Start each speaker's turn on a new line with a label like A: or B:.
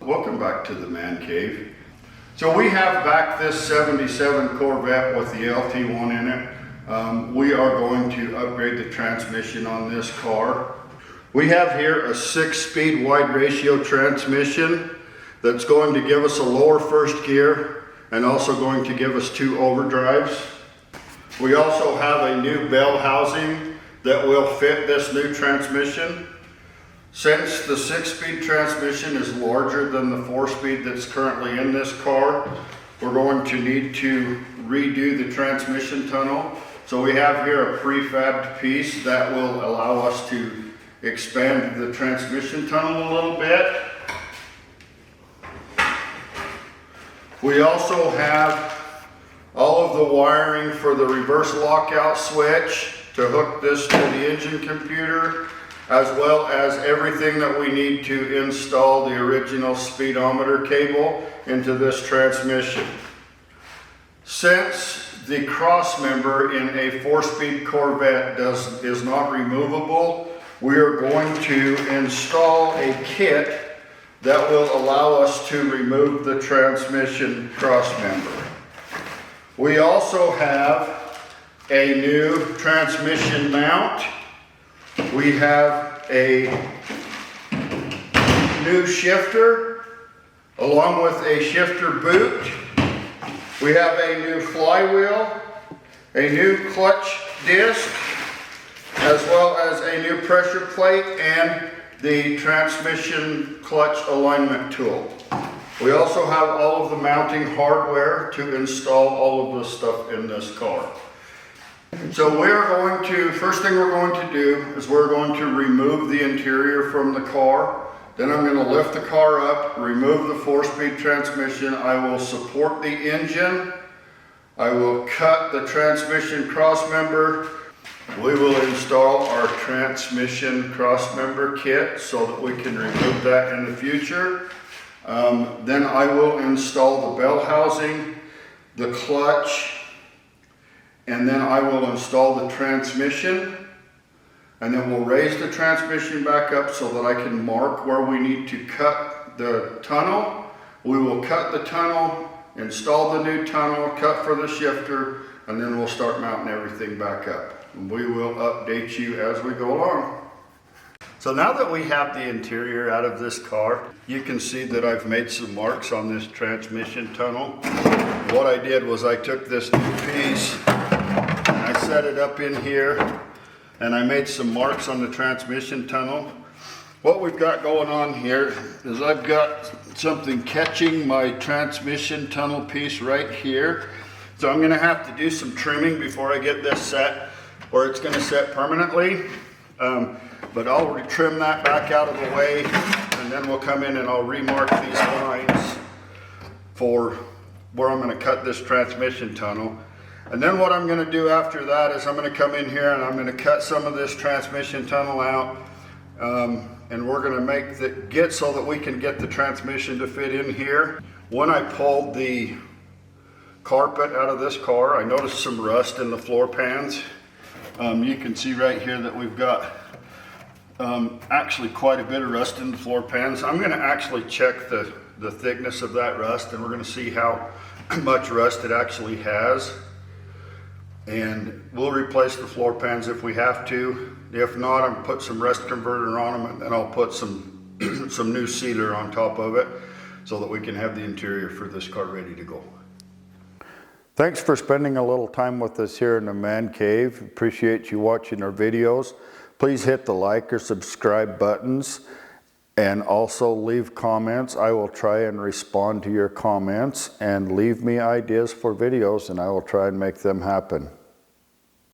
A: Welcome back to the Man Cave. So we have back this 77 Corvette with the LT1 in it. We are going to upgrade the transmission on this car. We have here a 6-speed wide ratio transmission that's going to give us a lower first gear and also going to give us 2 overdrives. We also have a new bell housing that will fit this new transmission. Since the 6-speed transmission is larger than the 4-speed that's currently in this car, we're going to need to redo the transmission tunnel. So we have here a prefabbed piece that will allow us to expand the transmission tunnel a little bit. We also have all of the wiring for the reverse lockout switch to hook this to the engine computer, as well as everything that we need to install the original speedometer cable into this transmission. Since the cross member in a 4-speed Corvette is not removable, we are going to install a kit that will allow us to remove the transmission cross member. We also have a new transmission mount. We have a new shifter along with a shifter boot. We have a new flywheel, a new clutch disc, as well as a new pressure plate and the transmission clutch alignment tool. We also have all of the mounting hardware to install all of the stuff in this car. So first thing we're going to do is we're going to remove the interior from the car. Then I'm going to lift the car up, remove the 4-speed transmission. I will support the engine. I will cut the transmission cross member. We will install our transmission cross member kit so that we can remove that in the future. Then I will install the bell housing, the clutch, and then I will install the transmission, and then we'll raise the transmission back up so that I can mark where we need to cut the tunnel. We will cut the tunnel, install the new tunnel, cut for the shifter, and then we'll start mounting everything back up. And we will update you as we go along. So now that we have the interior out of this car, you can see that I've made some marks on this transmission tunnel. What I did was I took this new piece, I set it up in here, and I made some marks on the transmission tunnel. What we've got going on here is I've got something catching my transmission tunnel piece right here. So I'm gonna have to do some trimming before I get this set, or it's gonna set permanently. But I'll trim that back out of the way, and then we'll come in and I'll remark these lines for where I'm gonna cut this transmission tunnel. And then what I'm going to do after that is I'm going to come in here and I'm going to cut some of this transmission tunnel out, and we're going to get so that we can get the transmission to fit in here. When I pulled the carpet out of this car, I noticed some rust in the floor pans. You can see right here that we've got actually quite a bit of rust in the floor pans. I'm going to actually check the thickness of that rust, and we're going to see how much rust it actually has. And we'll replace the floor pans if we have to. If not, I'm put some rust converter on them, and then I'll put some new sealer on top of it so that we can have the interior for this car ready to go. Thanks for spending a little time with us here in the Man Cave. Appreciate you watching our videos. Please hit the like or subscribe buttons, and also leave comments. I will try and respond to your comments, and leave me ideas for videos, and I will try and make them happen.